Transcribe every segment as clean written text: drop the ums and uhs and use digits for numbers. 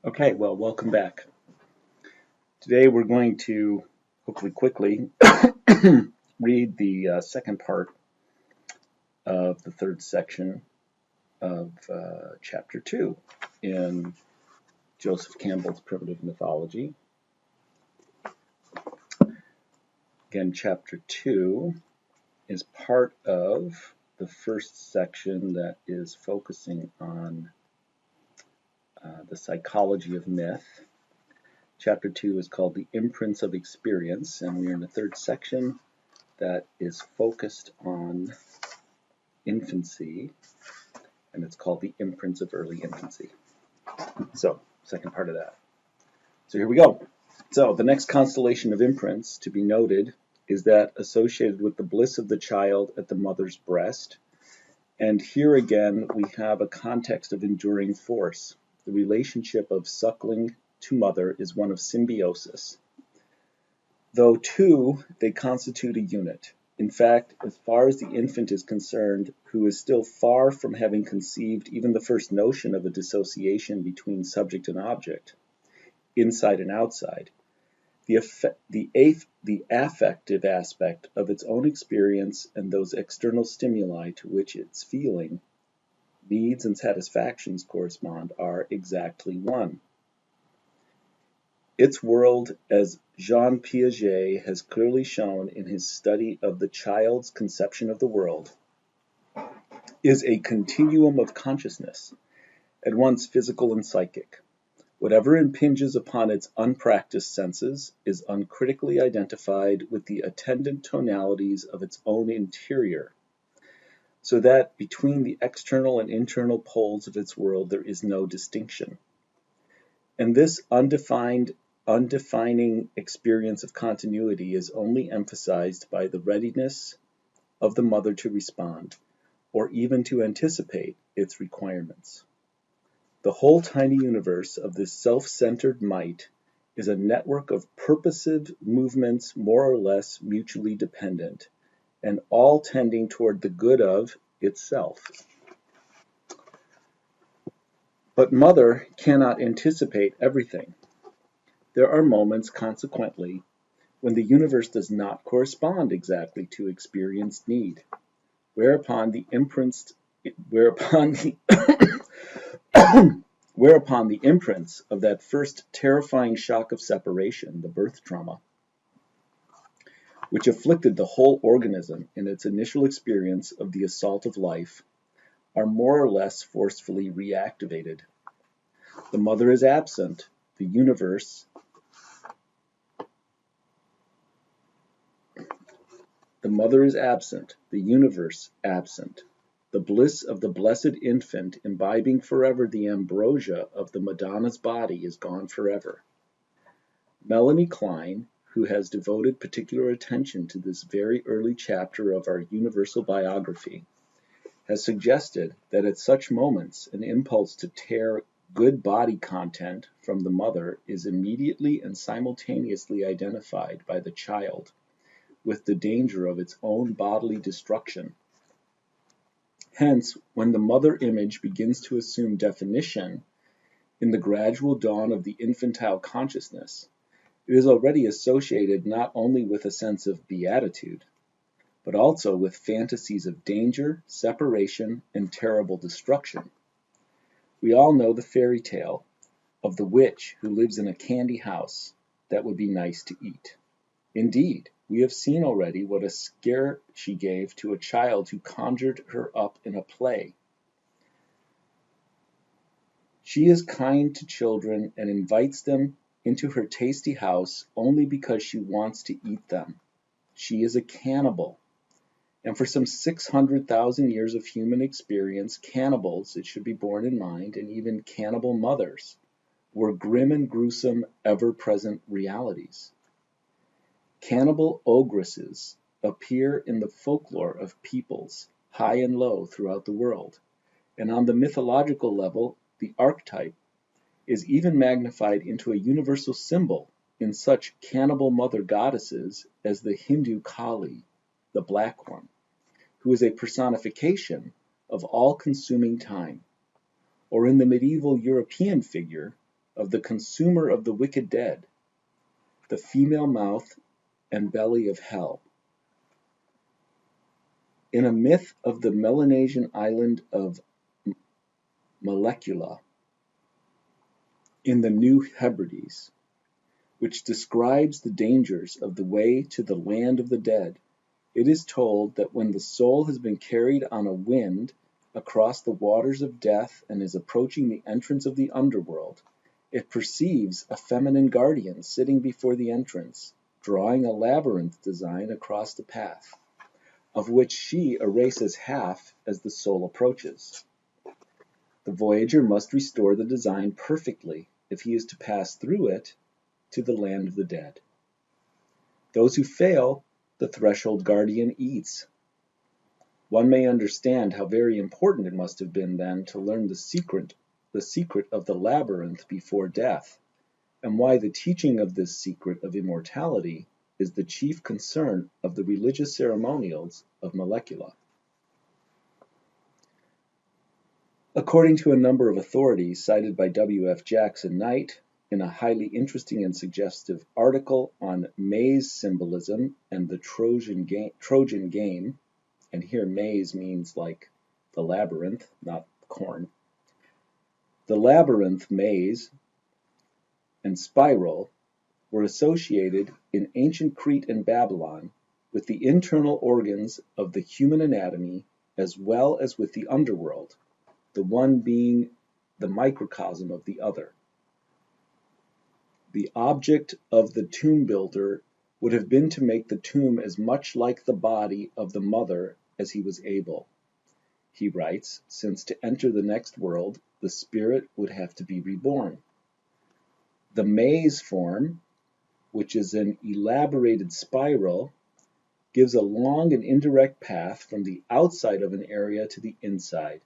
Okay, well, welcome back. Today we're going to hopefully quickly read the second part of the third section of chapter 2 in Joseph Campbell's Primitive Mythology. Again, chapter 2 is part of the first section that is focusing on the psychology of myth. Chapter 2 is called The Imprints of Experience, and we're in the third section that is focused on infancy, and it's called The Imprints of Early Infancy. So, second part of that. So here we go. So, the next constellation of imprints to be noted is that associated with the bliss of the child at the mother's breast. And here again, we have a context of enduring force. The relationship of suckling to mother is one of symbiosis. Though two, they constitute a unit. In fact, as far as the infant is concerned, who is still far from having conceived even the first notion of a dissociation between subject and object, inside and outside, the affective aspect of its own experience and those external stimuli to which its feeling, needs, and satisfactions correspond are exactly one. Its world, as Jean Piaget has clearly shown in his study of the child's conception of the world, is a continuum of consciousness, at once physical and psychic. Whatever impinges upon its unpracticed senses is uncritically identified with the attendant tonalities of its own interior, so that between the external and internal poles of its world there is no distinction. And this undefining experience of continuity is only emphasized by the readiness of the mother to respond, or even to anticipate its requirements. The whole tiny universe of this self-centered might is a network of purposive movements more or less mutually dependent, and all tending toward the good of itself. But mother cannot anticipate everything. There are moments, consequently, when the universe does not correspond exactly to experienced need, whereupon the imprints of that first terrifying shock of separation, the birth trauma, which afflicted the whole organism in its initial experience of the assault of life, are more or less forcefully reactivated. The mother is absent, the universe absent, the bliss of the blessed infant imbibing forever the ambrosia of the Madonna's body is gone forever. Melanie Klein, who has devoted particular attention to this very early chapter of our universal biography, has suggested that at such moments an impulse to tear good body content from the mother is immediately and simultaneously identified by the child with the danger of its own bodily destruction. Hence, when the mother image begins to assume definition in the gradual dawn of the infantile consciousness, it is already associated not only with a sense of beatitude, but also with fantasies of danger, separation, and terrible destruction. We all know the fairy tale of the witch who lives in a candy house that would be nice to eat. Indeed, we have seen already what a scare she gave to a child who conjured her up in a play. She is kind to children and invites them into her tasty house only because she wants to eat them. She is a cannibal. And for some 600,000 years of human experience, cannibals, it should be borne in mind, and even cannibal mothers, were grim and gruesome, ever-present realities. Cannibal ogresses appear in the folklore of peoples, high and low throughout the world, and on the mythological level, the archetype is even magnified into a universal symbol in such cannibal mother goddesses as the Hindu Kali, the Black One, who is a personification of all-consuming time, or in the medieval European figure, of the consumer of the wicked dead, the female mouth and belly of hell. In a myth of the Melanesian island of Molecula, in the New Hebrides, which describes the dangers of the way to the land of the dead, it is told that when the soul has been carried on a wind across the waters of death and is approaching the entrance of the underworld, it perceives a feminine guardian sitting before the entrance, drawing a labyrinth design across the path, of which she erases half as the soul approaches. The voyager must restore the design perfectly if he is to pass through it to the land of the dead. Those who fail, the threshold guardian eats. One may understand how very important it must have been then to learn the secret of the labyrinth before death, and why the teaching of this secret of immortality is the chief concern of the religious ceremonials of Molecula. According to a number of authorities cited by W.F. Jackson Knight in a highly interesting and suggestive article on maize symbolism and the Trojan game, and here maize means like the labyrinth, not corn. The labyrinth, maize, and spiral were associated in ancient Crete and Babylon with the internal organs of the human anatomy as well as with the underworld, the one being the microcosm of the other. The object of the tomb builder would have been to make the tomb as much like the body of the mother as he was able. He writes, since to enter the next world, the spirit would have to be reborn. The maze form, which is an elaborated spiral, gives a long and indirect path from the outside of an area to the inside,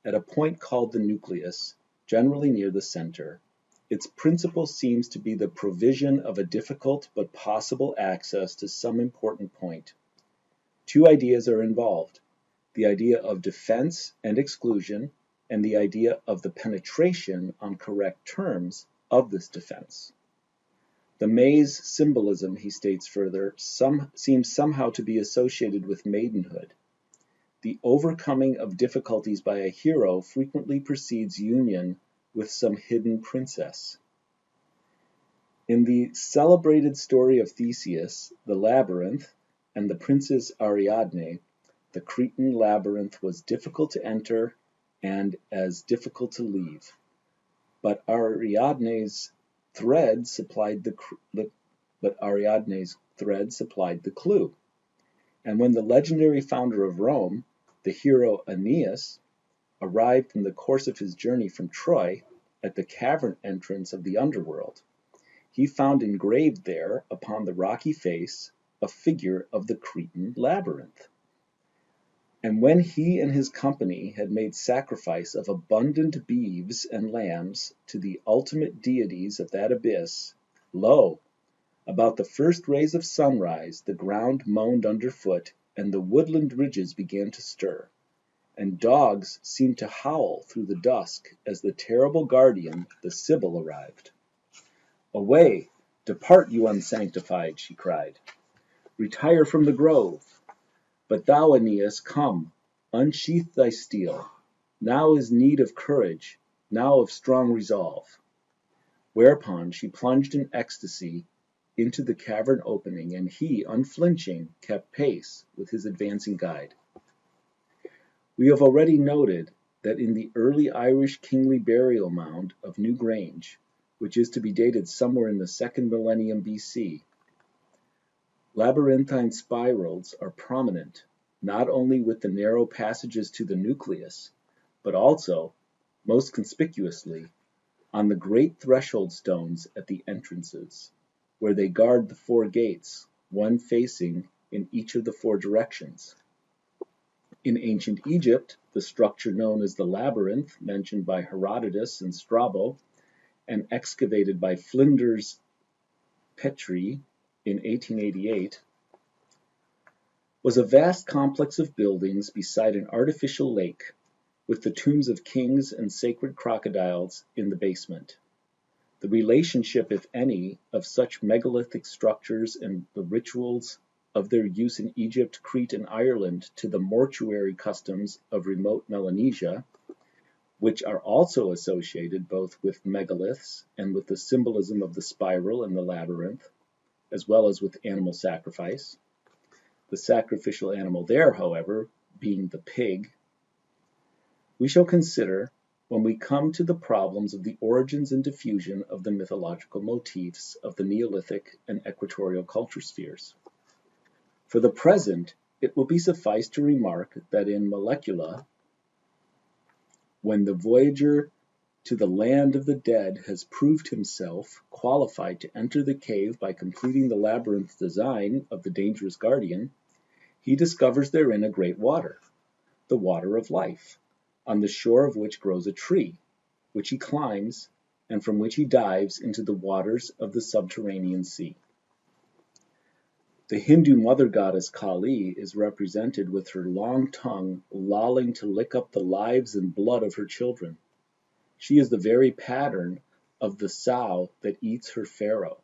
at a point called the nucleus, generally near the center. Its principle seems to be the provision of a difficult but possible access to some important point. Two ideas are involved: the idea of defense and exclusion, and the idea of the penetration on correct terms of this defense. The maze symbolism, he states further, seems somehow to be associated with maidenhood. The overcoming of difficulties by a hero frequently precedes union with some hidden princess. In the celebrated story of Theseus, the labyrinth, and the Princess Ariadne, the Cretan labyrinth was difficult to enter and as difficult to leave. But Ariadne's thread supplied the clue. And when the legendary founder of Rome, the hero Aeneas, arrived in the course of his journey from Troy at the cavern entrance of the underworld, he found engraved there upon the rocky face a figure of the Cretan labyrinth. And when he and his company had made sacrifice of abundant beeves and lambs to the ultimate deities of that abyss, lo, about the first rays of sunrise the ground moaned underfoot, and the woodland ridges began to stir, and dogs seemed to howl through the dusk as the terrible guardian, the Sibyl, arrived. "Away! Depart, you unsanctified!" she cried. "Retire from the grove! But thou, Aeneas, come, unsheath thy steel. Now is need of courage, now of strong resolve." Whereupon she plunged in ecstasy into the cavern opening, and he, unflinching, kept pace with his advancing guide. We have already noted that in the early Irish kingly burial mound of New Grange, which is to be dated somewhere in the 2nd millennium BC, labyrinthine spirals are prominent, not only with the narrow passages to the nucleus, but also, most conspicuously, on the great threshold stones at the entrances, where they guard the 4 gates, one facing in each of the 4 directions. In ancient Egypt, the structure known as the labyrinth, mentioned by Herodotus and Strabo, and excavated by Flinders Petrie in 1888, was a vast complex of buildings beside an artificial lake, with the tombs of kings and sacred crocodiles in the basement. The relationship, if any, of such megalithic structures and the rituals of their use in Egypt, Crete, and Ireland to the mortuary customs of remote Melanesia, which are also associated both with megaliths and with the symbolism of the spiral and the labyrinth, as well as with animal sacrifice. The sacrificial animal there, however, being the pig, we shall consider when we come to the problems of the origins and diffusion of the mythological motifs of the Neolithic and equatorial culture spheres. For the present, it will be suffice to remark that in Molecula, when the voyager to the land of the dead has proved himself qualified to enter the cave by completing the labyrinth design of the dangerous guardian, he discovers therein a great water, the water of life, on the shore of which grows a tree, which he climbs, and from which he dives into the waters of the subterranean sea. The Hindu mother goddess Kali is represented with her long tongue lolling to lick up the lives and blood of her children. She is the very pattern of the sow that eats her pharaoh,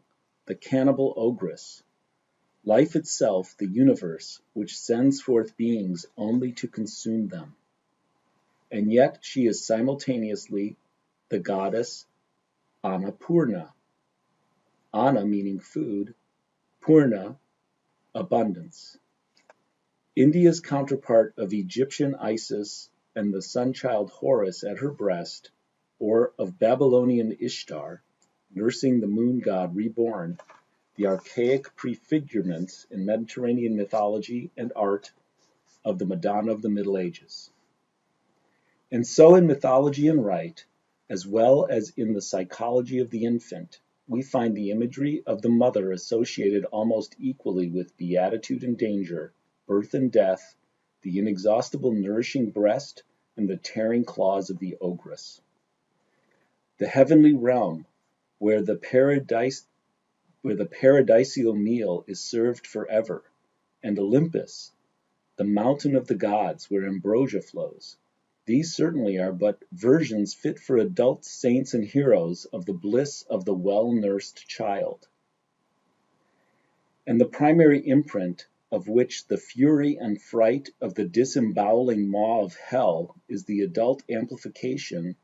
the cannibal ogress. Life itself, the universe, which sends forth beings only to consume them. And yet she is simultaneously the goddess Annapurna. Anna meaning food, Purna, abundance. India's counterpart of Egyptian Isis and the sun-child Horus at her breast, or of Babylonian Ishtar, nursing the moon god reborn, the archaic prefigurements in Mediterranean mythology and art of the Madonna of the Middle Ages. And so in mythology and rite, as well as in the psychology of the infant, we find the imagery of the mother associated almost equally with beatitude and danger, birth and death, the inexhaustible nourishing breast, and the tearing claws of the ogress. The heavenly realm, where the paradisial meal is served forever, and Olympus, the mountain of the gods where ambrosia flows. These certainly are but versions fit for adult saints and heroes of the bliss of the well-nursed child. And the primary imprint of which the fury and fright of the disemboweling maw of hell is the adult amplification,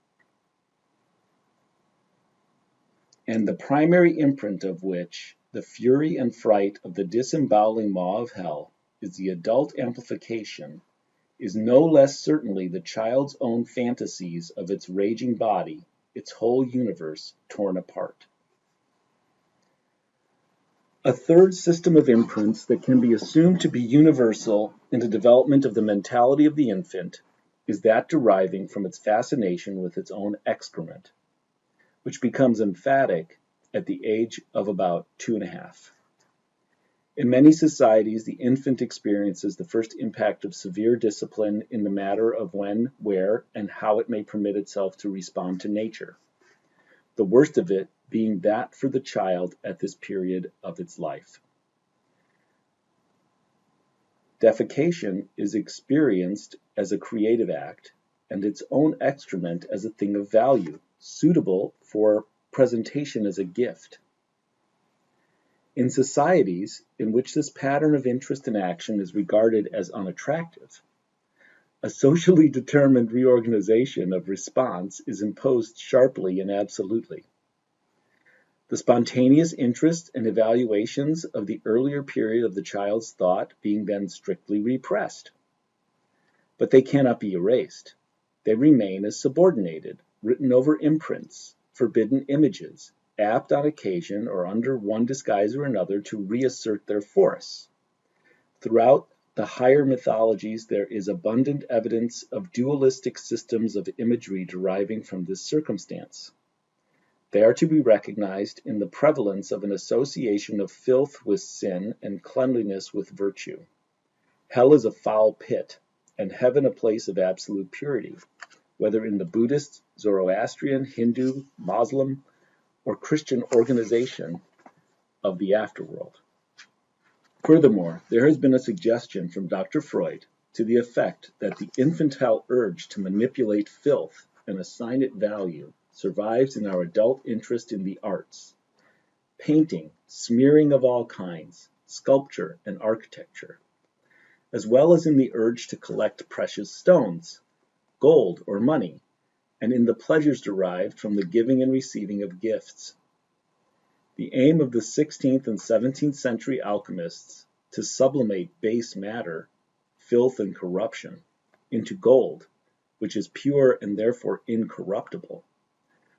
and the primary imprint of which the fury and fright of the disemboweling maw of hell is the adult amplification, is no less certainly the child's own fantasies of its raging body, its whole universe torn apart. A third system of imprints that can be assumed to be universal in the development of the mentality of the infant is that deriving from its fascination with its own excrement, which becomes emphatic at the age of about 2.5. In many societies, the infant experiences the first impact of severe discipline in the matter of when, where, and how it may permit itself to respond to nature, the worst of it being that for the child at this period of its life. Defecation is experienced as a creative act, and its own excrement as a thing of value, suitable for presentation as a gift. In societies in which this pattern of interest and action is regarded as unattractive, a socially determined reorganization of response is imposed sharply and absolutely. The spontaneous interest and evaluations of the earlier period of the child's thought being then strictly repressed. But they cannot be erased. They remain as subordinated, written over imprints, forbidden images, apt on occasion or under one disguise or another to reassert their force. Throughout the higher mythologies, there is abundant evidence of dualistic systems of imagery deriving from this circumstance. They are to be recognized in the prevalence of an association of filth with sin and cleanliness with virtue. Hell is a foul pit, and heaven a place of absolute purity, whether in the Buddhist, Zoroastrian, Hindu, Muslim, or Christian organization of the afterworld. Furthermore, there has been a suggestion from Dr. Freud to the effect that the infantile urge to manipulate filth and assign it value survives in our adult interest in the arts, painting, smearing of all kinds, sculpture, and architecture, as well as in the urge to collect precious stones, gold, or money, and in the pleasures derived from the giving and receiving of gifts. The aim of the 16th and 17th century alchemists to sublimate base matter, filth and corruption, into gold, which is pure and therefore incorruptible,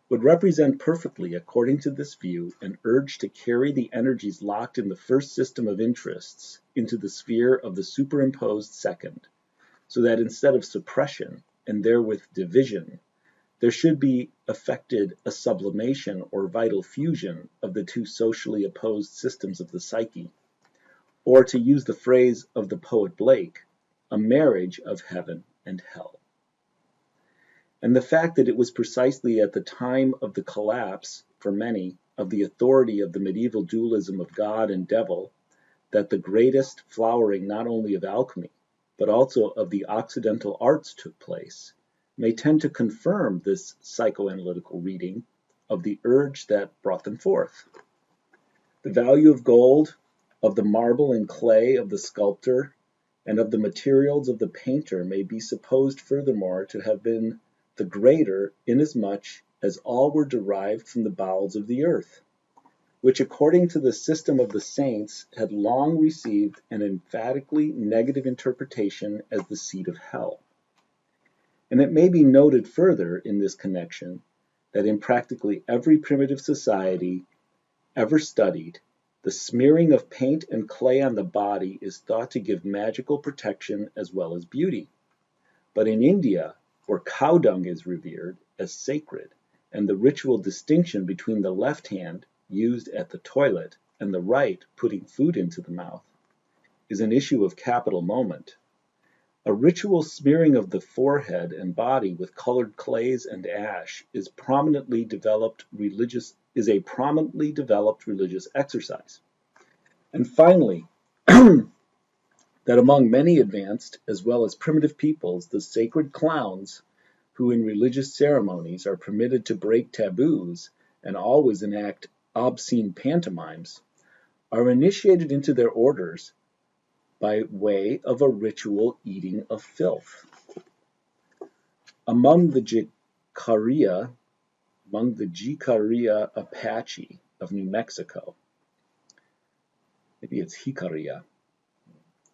would represent perfectly, according to this view, an urge to carry the energies locked in the first system of interests into the sphere of the superimposed second, so that instead of suppression, and therewith division, there should be effected a sublimation or vital fusion of the two socially opposed systems of the psyche, or to use the phrase of the poet Blake, a marriage of heaven and hell. And the fact that it was precisely at the time of the collapse, for many, of the authority of the medieval dualism of God and devil, that the greatest flowering not only of alchemy, but also of the Occidental arts took place, may tend to confirm this psychoanalytical reading of the urge that brought them forth. The value of gold, of the marble and clay of the sculptor, and of the materials of the painter may be supposed furthermore to have been the greater inasmuch as all were derived from the bowels of the earth, which according to the system of the saints had long received an emphatically negative interpretation as the seat of hell. And it may be noted further in this connection that in practically every primitive society ever studied, the smearing of paint and clay on the body is thought to give magical protection as well as beauty. But in India, where cow dung is revered as sacred, and the ritual distinction between the left hand, used at the toilet, and the right, putting food into the mouth, is an issue of capital moment, a ritual smearing of the forehead and body with colored clays and ash is a prominently developed religious exercise. And finally, that among many advanced as well as primitive peoples, the sacred clowns, who in religious ceremonies are permitted to break taboos and always enact obscene pantomimes, are initiated into their orders by way of a ritual eating of filth. Among the Jicarilla Apache of New Mexico, maybe it's Jicarilla.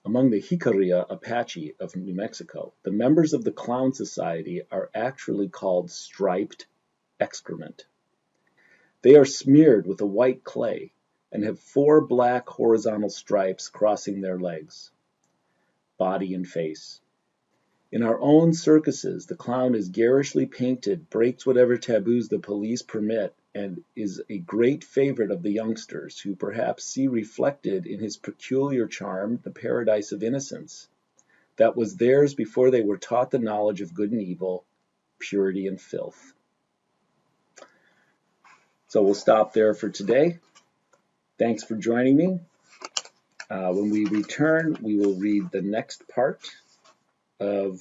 Among the Jicarilla Apache of New Mexico, the members of the clown society are actually called striped excrement. They are smeared with a white clay and have 4 black horizontal stripes crossing their legs, body and face. In our own circuses, the clown is garishly painted, breaks whatever taboos the police permit, and is a great favorite of the youngsters, who perhaps see reflected in his peculiar charm the paradise of innocence that was theirs before they were taught the knowledge of good and evil, purity and filth. So we'll stop there for today. Thanks for joining me. When we return, we will read the next part of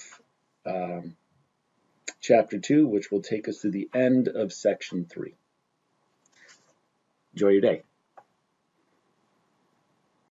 Chapter 2, which will take us to the end of Section 3. Enjoy your day.